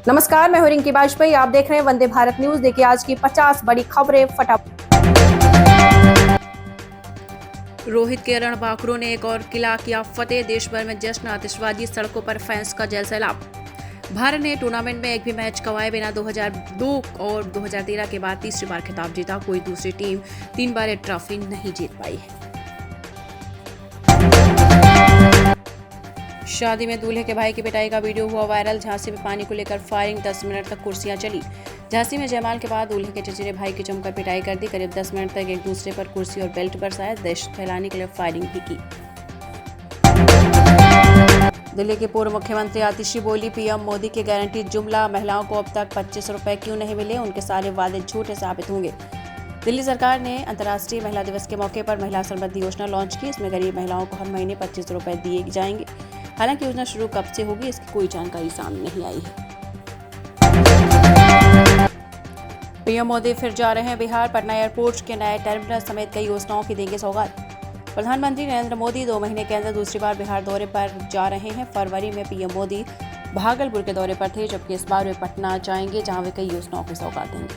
नमस्कार, मैं हूं रिंकी बाजपेयी। आप देख रहे हैं वंदे भारत न्यूज। देखिए आज की 50 बड़ी खबरें फटाफट। रोहित के रणबांकुरों ने एक और किला किया फतेह। देश भर में जश्न, आतिशबाजी, सड़कों पर फैंस का जल सैलाब। भारत ने टूर्नामेंट में एक भी मैच गंवाए बिना 2002 और 2013 के बाद तीसरी बार खिताब जीता। कोई दूसरी टीम 3 बार ये ट्रॉफी नहीं जीत पाई है। शादी में दूल्हे के भाई की पिटाई का वीडियो हुआ वायरल। झांसी में पानी को लेकर फायरिंग, 10 मिनट तक कुर्सियां चली। झांसी में जयमाल के बाद दूल्हे के चचेरे भाई की जमकर पिटाई कर दी। करीब 10 मिनट तक एक दूसरे पर कुर्सी और बेल्ट बरसाए। दहशत फैलाने के लिए फायरिंग भी की। दिल्ली के पूर्व मुख्यमंत्री आतिशी बोली, पीएम मोदी के गारंटी जुमला। महिलाओं को अब तक 25 रुपए क्यों नहीं मिले, उनके सारे वादे झूठे साबित होंगे। दिल्ली सरकार ने अंतर्राष्ट्रीय महिला दिवस के मौके पर महिला समृद्धि योजना लॉन्च की। इसमें गरीब महिलाओं को हर महीने 25 रुपए दिए जाएंगे। हालांकि योजना शुरू कब से होगी, इसकी कोई जानकारी सामने नहीं आई है। पीएम मोदी फिर जा रहे हैं बिहार। पटना एयरपोर्ट के नए टर्मिनल समेत कई योजनाओं की देंगे सौगात। प्रधानमंत्री नरेंद्र मोदी 2 महीने के अंदर दूसरी बार बिहार दौरे पर जा रहे हैं। फरवरी में पीएम मोदी भागलपुर के दौरे पर थे, जबकि इस बार वे पटना जाएंगे, जहां वे कई योजनाओं की सौगात देंगे।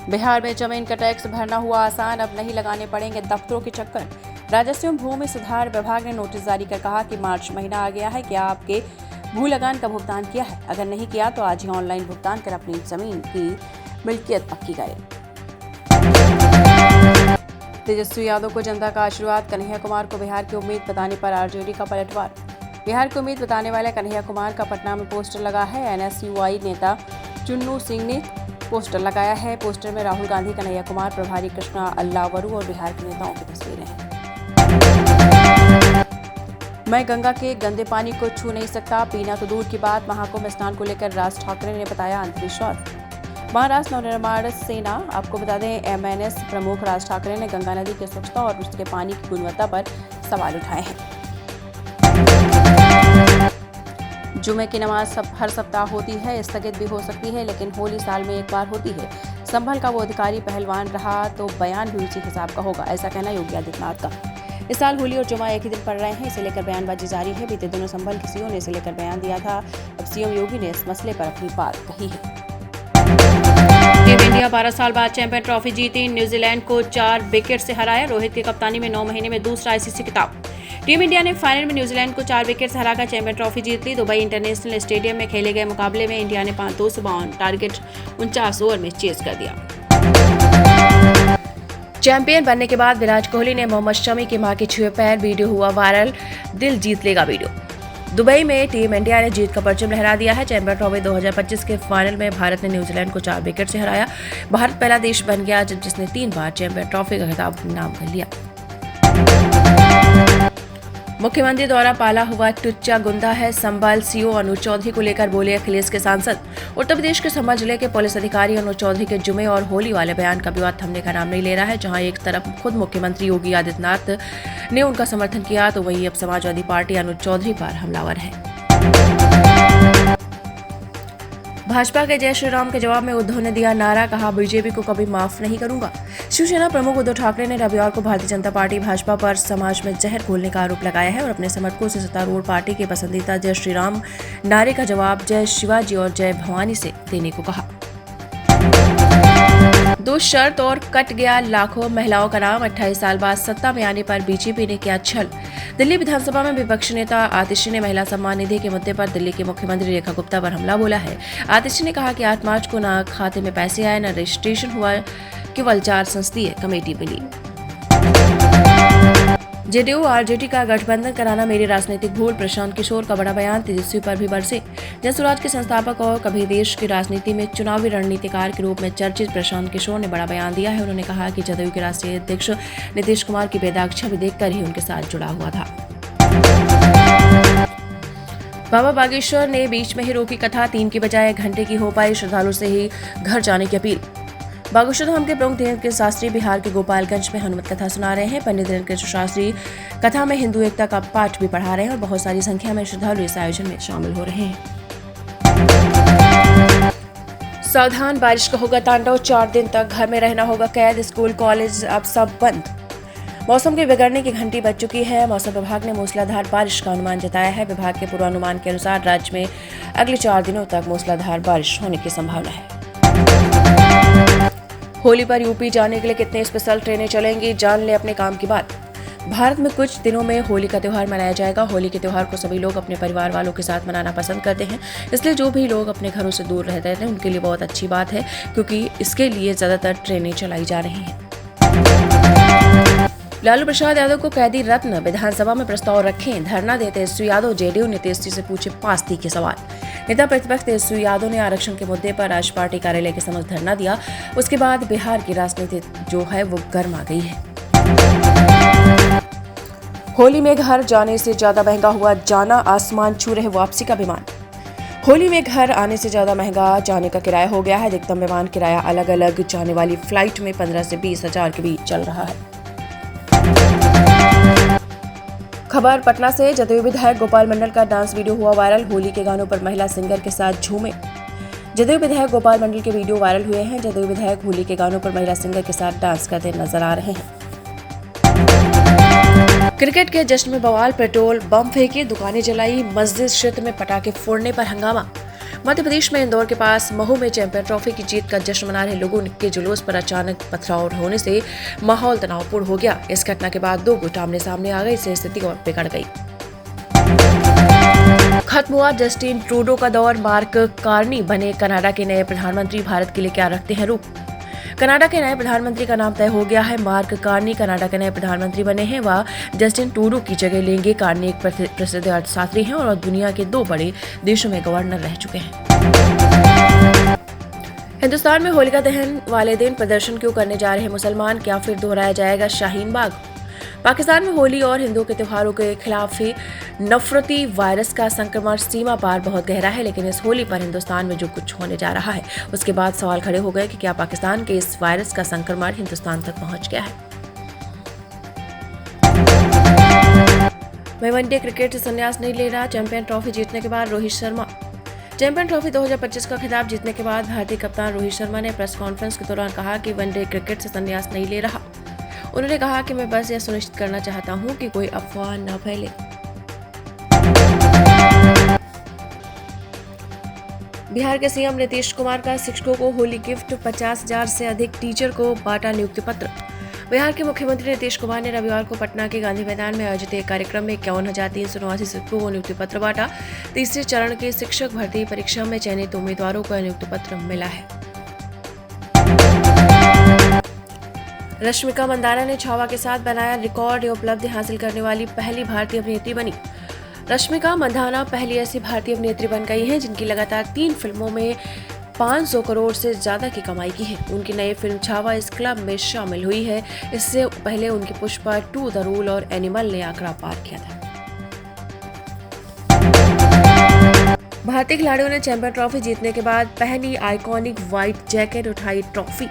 बिहार में जमीन का टैक्स भरना हुआ आसान, अब नहीं लगाने पड़ेंगे दफ्तरों के चक्कर। राजस्व एवं भूमि सुधार विभाग ने नोटिस जारी कर कहा कि मार्च महीना आ गया है, क्या आपके भू लगान का भुगतान किया है? अगर नहीं किया तो आज ही ऑनलाइन भुगतान कर अपनी जमीन की मिल्कियत पक्की करें। तेजस्वी यादव को जनता का आशीर्वाद। कन्हैया कुमार को बिहार की उम्मीद बताने पर आरजेडी का पलटवार। बिहार की उम्मीद बताने वाले कन्हैया कुमार का पटना में पोस्टर लगा है। एनएसयूआई नेता चुन्नू सिंह ने पोस्टर लगाया है। पोस्टर में राहुल गांधी, कन्हैया कुमार, प्रभारी कृष्णा अल्लावरू और बिहार के नेताओं की तस्वीरें हैं। मैं गंगा के गंदे पानी को छू नहीं सकता, पीना तो दूर की बात। महाकुंभ स्नान को लेकर राज ठाकरे ने बताया अंधविश्वास। महाराष्ट्र नवनिर्माण सेना, आपको बता दें, एमएनएस प्रमुख राज ठाकरे ने गंगा नदी की स्वच्छता और उसके पानी की गुणवत्ता पर सवाल उठाए हैं। जुमे की नमाज हर सप्ताह होती है, स्थगित भी हो सकती है, लेकिन होली साल में एक बार होती है। संभल का वो अधिकारी पहलवान रहा तो बयान भी उसी हिसाब का होगा, ऐसा कहना योगी आदित्यनाथ का। इस साल होली और जुमा एक ही दिन पड़ रहे हैं, इसे लेकर बयानबाजी जारी है। बीते दिनों संभल के सीओ ने इसे लेकर बयान दिया था। अब सीएम योगी ने इस मसले पर अपनी बात कही है। टीम इंडिया 12 साल बाद चैंपियन ट्रॉफी जीती। न्यूजीलैंड को 4 विकेट से हराया। रोहित की कप्तानी में 9 महीने में दूसरा आईसीसी खिताब। टीम इंडिया ने फाइनल में न्यूजीलैंड को 4 विकेट से हराकर चैंपियन ट्रॉफी जीत ली। दुबई इंटरनेशनल स्टेडियम में खेले गए मुकाबले में इंडिया ने 252 टारगेट 49 ओवर में चेज कर दिया। चैंपियन बनने के बाद विराट कोहली ने मोहम्मद शमी की मां के छुए पैर, वीडियो हुआ वायरल। दिल जीत लेगा वीडियो। दुबई में टीम इंडिया ने जीत का परचम लहरा दिया है। चैंपियन ट्रॉफी 2025 के फाइनल में भारत ने न्यूजीलैंड को 4 विकेट से हराया। भारत पहला देश बन गया जिसने 3 बार चैंपियन ट्रॉफी का खिताब अपने नाम कर लिया। मुख्यमंत्री द्वारा पाला हुआ टुच्चा गुंडा है संभल। सीओ अनुज चौधरी को लेकर बोले अखिलेश के सांसद। उत्तर प्रदेश के संभल जिले के पुलिस अधिकारी अनुज चौधरी के जुमे और होली वाले बयान का विवाद थमने का नाम नहीं ले रहा है। जहां एक तरफ खुद मुख्यमंत्री योगी आदित्यनाथ ने उनका समर्थन किया, तो वहीं अब समाजवादी पार्टी अनुज चौधरी पर हमलावर है। भाजपा के जय श्री राम के जवाब में उद्धव ने दिया नारा, कहा बीजेपी को कभी माफ नहीं करूंगा। शिवसेना प्रमुख उद्धव ठाकरे ने रविवार को भारतीय जनता पार्टी भाजपा पर समाज में जहर घोलने का आरोप लगाया है और अपने समर्थकों से सत्तारूढ़ पार्टी के पसंदीदा जय श्री राम नारे का जवाब जय शिवाजी और जय भवानी से देने को कहा। 2 शर्त और कट गया लाखों महिलाओं का नाम। 28 साल बाद सत्ता में आने पर बीजेपी ने किया छल। दिल्ली विधानसभा में विपक्षी नेता आतिशी ने महिला सम्मान निधि के मुद्दे पर दिल्ली के मुख्यमंत्री रेखा गुप्ता पर हमला बोला है। आतिशी ने कहा कि 8 मार्च को न खाते में पैसे आए, न रजिस्ट्रेशन हुआ, केवल 4 संसदीय कमेटी मिली। जेडीयू आरजेडी का गठबंधन कराना मेरी राजनीतिक भूल। प्रशांत किशोर का बड़ा बयान। तेजस्वी पर भी बरसे। जनसुराज के संस्थापक और कभी देश की राजनीति में चुनावी रणनीतिकार के रूप में चर्चित प्रशांत किशोर ने बड़ा बयान दिया है। उन्होंने कहा कि जदयू के राष्ट्रीय अध्यक्ष नीतीश कुमार की बेदाग छवि देखकर ही उनके साथ जुड़ा हुआ था। बाबा बागेश्वर ने बीच में ही रोकी कथा। 3 की बजाय 1 घंटे की हो पाई। श्रद्धालु से ही घर जाने की अपील। बागेश्वर धाम के प्रमुख धीरेन्द्र शास्त्री बिहार के गोपालगंज में हनुमत कथा सुना रहे हैं। पंडित धीरेन्द्र शास्त्री कथा में हिंदू एकता का पाठ भी पढ़ा रहे हैं और बहुत सारी संख्या में श्रद्धालु इस आयोजन में शामिल हो रहे हैं। सावधान, बारिश का होगा तांडव। 4 दिन तक घर में रहना होगा कैद। स्कूल कॉलेज अब सब बंद। मौसम के बिगड़ने की घंटी बज चुकी है। मौसम विभाग ने मूसलाधार बारिश का अनुमान जताया है। विभाग के पूर्वानुमान के अनुसार राज्य में अगले 4 दिनों तक मूसलाधार बारिश होने की संभावना है। होली पर यूपी जाने के लिए कितने स्पेशल ट्रेनें चलेंगी, जान ले अपने काम की बात। भारत में कुछ दिनों में होली का त्यौहार मनाया जाएगा। होली के त्यौहार को सभी लोग अपने परिवार वालों के साथ मनाना पसंद करते हैं, इसलिए जो भी लोग अपने घरों से दूर रहते हैं उनके लिए बहुत अच्छी बात है, क्योंकि इसके लिए ज्यादातर ट्रेनें चलाई जा रही हैं। लालू प्रसाद यादव को कैदी रत्न, विधानसभा में प्रस्ताव रखें, धरना देते तेजस्वी यादव। जेडीयू ने तेजस्वी से पूछे 5 तीखे सवाल। नेता प्रतिपक्ष तेजस्वी यादव ने आरक्षण के मुद्दे पर आज पार्टी कार्यालय के समक्ष धरना दिया। उसके बाद बिहार की राजनीति जो है वो गर्मा गई है। होली में घर जाने से ज्यादा महंगा हुआ जाना, आसमान छू रहे वापसी का विमान। होली में घर आने से ज्यादा महंगा जाने का किराया हो गया है। अधिकतम विमान किराया अलग अलग जाने वाली फ्लाइट में 15 से 20 हजार के बीच चल रहा है। खबर पटना से, जदयू विधायक गोपाल मंडल का डांस वीडियो हुआ वायरल। होली के गानों पर महिला सिंगर के साथ झूमे। जदयू विधायक गोपाल मंडल के वीडियो वायरल हुए हैं। जदयू विधायक होली के गानों पर महिला सिंगर के साथ डांस करते नजर आ रहे हैं। क्रिकेट के जश्न में बवाल, पेट्रोल बम फेंके, दुकानें जलाई, मस्जिद क्षेत्र में पटाखे फोड़ने पर हंगामा। मध्य प्रदेश में इंदौर के पास महू में चैंपियन ट्रॉफी की जीत का जश्न मना रहे लोगों के जुलूस पर अचानक पथराव होने से माहौल तनावपूर्ण हो गया। इस घटना के बाद 2 गुट आमने सामने आ गए, इससे स्थिति और बिगड़ गई। खत्म हुआ जस्टिन ट्रूडो का दौर, मार्क कार्नी बने कनाडा के नए प्रधानमंत्री। भारत के लिए क्या रखते हैं रूप। कनाडा के नए प्रधानमंत्री का नाम तय हो गया है। मार्क कार्नी कनाडा के नए प्रधानमंत्री बने हैं। वह जस्टिन ट्रूडो की जगह लेंगे। कार्नी एक प्रसिद्ध अर्थशास्त्री हैं और दुनिया के 2 बड़े देशों में गवर्नर रह चुके हैं। हिंदुस्तान में होलिका दहन वाले दिन प्रदर्शन क्यों करने जा रहे मुसलमान, क्या फिर दोहराया जाएगा शाहीन बाग। पाकिस्तान में होली और हिंदुओं के त्योहारों के खिलाफ ही नफरती वायरस का संक्रमण सीमा पार बहुत गहरा है, लेकिन इस होली पर हिंदुस्तान में जो कुछ होने जा रहा है उसके बाद सवाल खड़े हो गए कि क्या पाकिस्तान के इस वायरस का संक्रमण हिंदुस्तान तक पहुंच गया है। वहीं वनडे क्रिकेट से संन्यास नहीं ले रहा। चैंपियन ट्रॉफी जीतने के बाद रोहित शर्मा। चैंपियन ट्रॉफी 2025 का खिताब जीतने के बाद भारतीय कप्तान रोहित शर्मा ने प्रेस कॉन्फ्रेंस के दौरान कहा कि वनडे क्रिकेट से संन्यास नहीं ले रहा। उन्होंने कहा कि मैं बस यह सुनिश्चित करना चाहता हूं कि कोई अफवाह न फैले। बिहार के सीएम नीतीश कुमार का शिक्षकों को होली गिफ्ट, 50,000 से अधिक टीचर को बांटा नियुक्ति पत्र। बिहार के मुख्यमंत्री नीतीश कुमार ने रविवार को पटना के गांधी मैदान में आयोजित एक कार्यक्रम में 51,389 शिक्षकों को नियुक्ति पत्र बांटा। तीसरे चरण की शिक्षक भर्ती परीक्षा में चयनित उम्मीदवारों को नियुक्ति पत्र मिला है। रश्मिका मंदाना ने छावा के साथ बनाया रिकॉर्ड, उपलब्धि हासिल करने वाली पहली भारतीय अभिनेत्री बनी। रश्मिका मंदाना पहली ऐसी भारतीय अभिनेत्री बन गई हैं जिनकी लगातार 3 फिल्मों में 500 करोड़ से ज्यादा की कमाई की है। उनकी नई फिल्म छावा इस क्लब में शामिल हुई है। इससे पहले उनकी पुष्पा 2, द रूल और एनिमल ने आंकड़ा पार किया था। भारतीय खिलाड़ियों ने चैंपियन ट्रॉफी जीतने के बाद पहनी आइकॉनिक व्हाइट जैकेट, उठाई ट्रॉफी।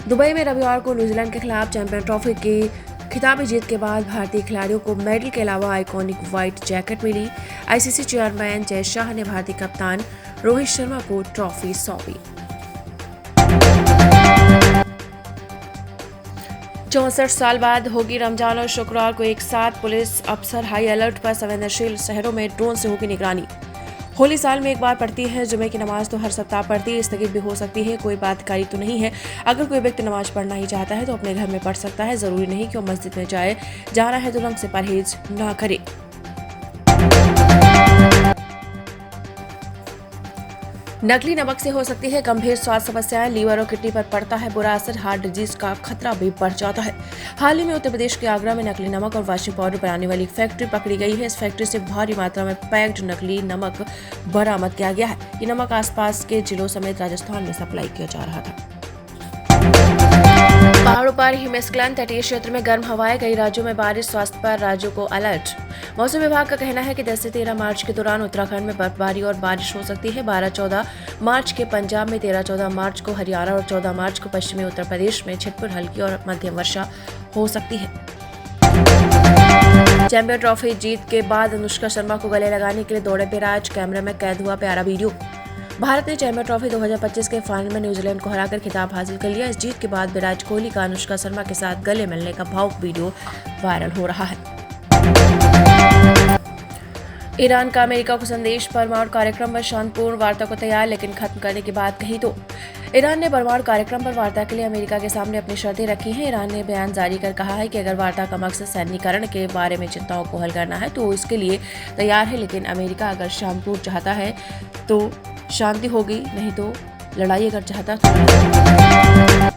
दुबई में रविवार को न्यूजीलैंड के खिलाफ चैंपियन ट्रॉफी की खिताबी जीत के बाद भारतीय खिलाड़ियों को मेडल के अलावा आइकॉनिक व्हाइट जैकेट मिली। आईसीसी चेयरमैन जय शाह ने भारतीय कप्तान रोहित शर्मा को ट्रॉफी सौंपी। 64 साल बाद होगी रमजान और शुक्रवार को एक साथ। पुलिस अफसर हाई अलर्ट पर। संवेदनशील शहरों में ड्रोन से होगी निगरानी। होली साल में एक बार पड़ती है। जुमे की नमाज तो हर सप्ताह पढ़ती है, स्थगित भी हो सकती है। कोई बाध्यकारी तो नहीं है। अगर कोई व्यक्ति नमाज पढ़ना ही चाहता है तो अपने घर में पढ़ सकता है। जरूरी नहीं कि वो मस्जिद में जाए। जाना है तो रंग से परहेज ना करे। नकली नमक से हो सकती है गंभीर स्वास्थ्य समस्याएं। लीवर और किडनी पर पड़ता है बुरा असर। हार्ट डिजीज का खतरा भी बढ़ जाता है। हाल ही में उत्तर प्रदेश के आगरा में नकली नमक और वॉशिंग पाउडर बनाने वाली फैक्ट्री पकड़ी गई है। इस फैक्ट्री से भारी मात्रा में पैक्ड नकली नमक बरामद किया गया है। ये नमक आसपास के जिलों समेत राजस्थान में सप्लाई किया जा रहा था। पहाड़ों पर हिमस्खलन, तटीय क्षेत्र में गर्म हवाएं, कई राज्यों में बारिश, स्वास्थ्य पर राज्यों को अलर्ट। मौसम विभाग का कहना है कि 10 से 13 मार्च के दौरान उत्तराखंड में बर्फबारी और बारिश हो सकती है। 12-14 मार्च के पंजाब में, 13-14 मार्च को हरियाणा और 14 मार्च को पश्चिमी उत्तर प्रदेश में छिटपुर हल्की और मध्यम वर्षा हो सकती है। चैंपियन ट्रॉफी जीत के बाद अनुष्का शर्मा को गले लगाने के लिए दौड़े विराज। कैमरे में कैद हुआ प्यारा वीडियो। भारत ने चैंपियन ट्रॉफी 2025 के फाइनल में न्यूजीलैंड को हराकर खिताब हासिल कर लिया। इस जीत के बाद विराट कोहली का अनुष्का शर्मा के साथ गले मिलने का भावुक वीडियो वायरल हो रहा है। ईरान का अमेरिका को संदेश, परमाणु कार्यक्रम पर शांतिपूर्ण वार्ता को तैयार, लेकिन खत्म करने की बात कही तो। ईरान ने परमाणु कार्यक्रम पर वार्ता के लिए अमेरिका के सामने अपनी शर्तें रखी हैं। ईरान ने बयान जारी कर कहा है कि अगर वार्ता का मकसद सैन्यीकरण के बारे में चिंताओं को हल करना है तो इसके लिए तैयार है, लेकिन अमेरिका अगर शांतिपूर्ण चाहता है तो शांति होगी, नहीं तो लड़ाई अगर चाहता तो।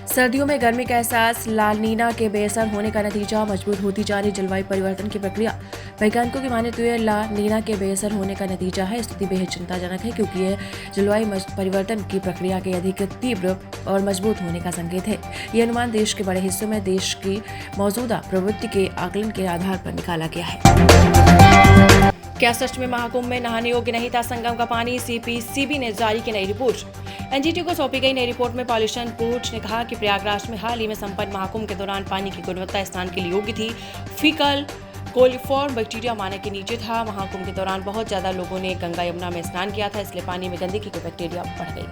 सर्दियों में गर्मी का एहसास, लानीना के बेअसर होने का नतीजा, मजबूत होती जा रही जलवायु परिवर्तन की प्रक्रिया। वैज्ञानिकों की माने तो यह लानीना के बेअसर होने का नतीजा है। स्थिति बेहद चिंताजनक है क्योंकि यह जलवायु परिवर्तन की प्रक्रिया के अधिक तीव्र और मजबूत होने का संकेत है। ये अनुमान देश के बड़े हिस्सों में देश की मौजूदा प्रवृत्ति के आकलन के आधार पर निकाला गया है। क्या सच में महाकुंभ में नहाने योग्य नहीं था संगम का पानी? सीपीसीबी ने जारी की नई रिपोर्ट। एनजीटी को सौंपी गई नई रिपोर्ट में पॉल्यूशन बोर्ड ने कहा कि प्रयागराज में हाल ही में संपन्न महाकुंभ के दौरान पानी की गुणवत्ता स्नान के लिए योग्य थी। फीकल कोलिफॉर्म बैक्टीरिया मानक के नीचे था। महाकुंभ के दौरान बहुत ज्यादा लोगों ने गंगा यमुना में स्नान किया था, इसलिए पानी में गंदगी की बैक्टीरिया बढ़ गई।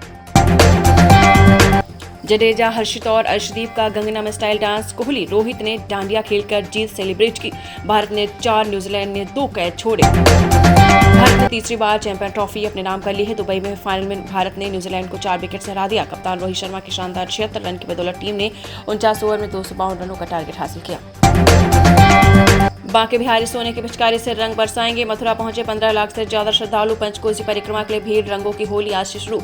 जडेजा, हर्षित और अर्शदीप का Gangnam style dance. Kohli, Rohit ने डांडिया खेलकर जीत सेलिब्रेट की। भारत ने 4, न्यूजीलैंड ने 2 कैच छोड़े। भारत ने तीसरी बार चैंपियन ट्रॉफी अपने नाम कर ली है। दुबई में फाइनल में भारत ने न्यूजीलैंड को 4 विकेट से हरा दिया। कप्तान रोहित शर्मा की शानदार 76 रन की बदौलत टीम ने 49 ओवर में 252 रनों का टारगेट हासिल किया। बांके बिहारी सोने की पिचकारी से रंग बरसाएंगे। मथुरा पहुंचे 15 लाख से ज्यादा श्रद्धालु। पंचकोसी परिक्रमा के लिए भीड़। रंगों की होली आज से शुरू।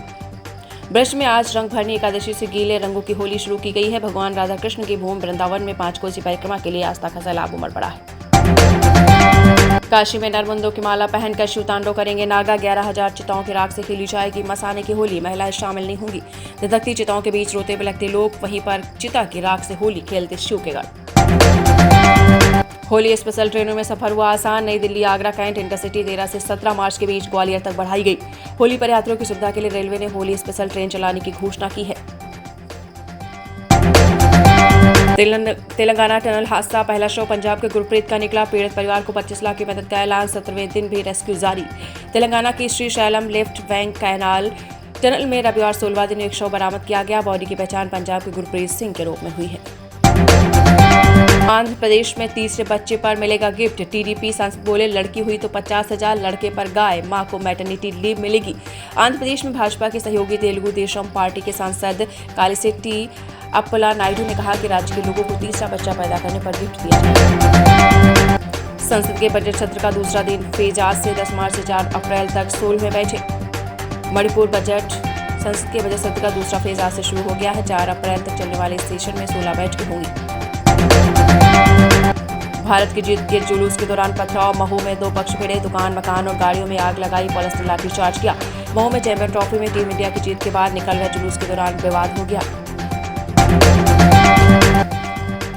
ब्रज में आज रंग भरनी एकादशी से गीले रंगों की होली शुरू की गई है। भगवान राधा कृष्ण की भूमि वृंदावन में पांचकोसी परिक्रमा के लिए आस्था का सैलाब उमड़ पड़ा है। काशी में नरमुंदों की माला पहनकर शिव तांडव करेंगे नागा। 11,000 चिताओं की राख से खेली जाएगी मसाने की होली। महिलाएं शामिल नहीं होंगी। धधकती चिताओं के बीच रोते बिलखते लोग, वहीं पर चिता की राख से होली खेलते शिव के गढ़। होली स्पेशल ट्रेनों में सफर हुआ आसान। नई दिल्ली आगरा कैंट इंटरसिटी 13 से 17 मार्च के बीच ग्वालियर तक बढ़ाई गई। होली पर यात्रियों की सुविधा के लिए रेलवे ने होली स्पेशल ट्रेन चलाने की घोषणा की है। तेलंगाना टनल हादसा, पहला शव पंजाब के गुरप्रीत का निकला। पीड़ित परिवार को 25 लाख की मदद का ऐलान। 17वें दिन भी रेस्क्यू जारी। तेलंगाना की Shri Shailam left bank canal tunnel में रविवार 16वां दिन एक शव बरामद किया गया। बॉडी की पहचान पंजाब के गुरप्रीत सिंह के रूप में हुई है। आंध्र प्रदेश में तीसरे बच्चे पर मिलेगा गिफ्ट। टीडीपी सांसद बोले, लड़की हुई तो 50,000, लड़के पर गाय, मां को मैटरनिटी लीव मिलेगी। आंध्र प्रदेश में भाजपा के सहयोगी तेलुगु देशम पार्टी के सांसद कालिसेट्टी अप्पला नायडू ने कहा कि राज्य के लोगों को तीसरा बच्चा पैदा करने पर गिफ्ट दिया जाएगा। संसद के बजट सत्र का दूसरा दिन फेज आज से 10 मार्च से 4 अप्रैल तक 16वें बैठक। मणिपुर बजट संसद के बजट सत्र का दूसरा फेज आज से शुरू हो गया है। 4 अप्रैल तक चलने वाले इस सेशन में 16 बैठकें होंगी। भारत की जीत के जुलूस के दौरान पथराव। महू में 2 पक्ष भिड़े। दुकान, मकान और गाड़ियों में आग लगाई। पुलिस ने लाठीचार्ज किया। महू में चैंपियन ट्रॉफी में टीम इंडिया की जीत के बाद निकल रहे जुलूस के दौरान विवाद हो गया।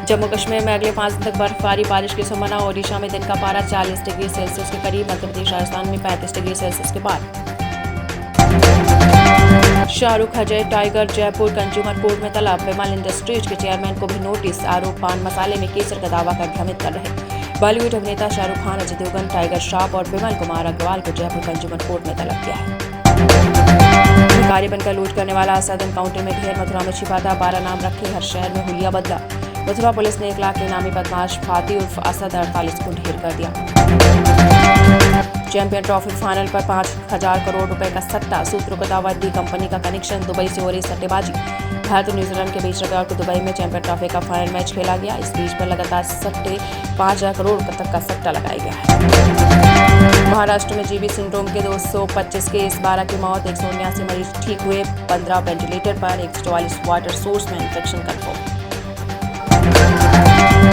जम्मू कश्मीर में अगले 5 दिन तक बर्फबारी, बारिश की संभावना। ओडिशा में दिन का पारा 40 डिग्री सेल्सियस के करीब। मध्य प्रदेश, राजस्थान में 35 डिग्री सेल्सियस के पार। शाहरुख, अजय टाइगर जयपुर कंज्यूमर कोर्ट में तलब। विमल इंडस्ट्रीज के चेयरमैन को भी नोटिस। आरोप पान मसाले में केसर का दावा कर भ्रमित कर रहे। बॉलीवुड अभिनेता शाहरुख खान, अजय देवगन, टाइगर श्रॉफ और विमल कुमार अग्रवाल को जयपुर कंज्यूमर कोर्ट में तलब किया है। भिखारी बनकर लूट करने वाला असद एनकाउंटर में ढेर। मथुरा में छिपा था। 12 नाम रखे। हर शहर में हुलिया बदला। मथुरा पुलिस ने 1 लाख के इनामी बदमाश फाती उर्फ असद 48 को ढेर कर दिया। चैंपियन ट्रॉफी फाइनल पर 5,000 करोड़ रुपए का सट्टा। सूत्रों को दावा दी कंपनी का कनेक्शन। दुबई से हो रही सट्टेबाजी। भारत और न्यूजीलैंड के बीच रविवार को दुबई में चैंपियन ट्रॉफी का फाइनल मैच खेला गया। इस बीच पर लगातार सट्टे 5,000 करोड़ तक का सट्टा लगाया गया है। महाराष्ट्र में जीबी सिंड्रोम के 225 केस, 12 की मौत, 179 मरीज ठीक हुए, 15 वेंटिलेटर पर, 144 वाटर सोर्स में इंफेक्शन कंफर्म।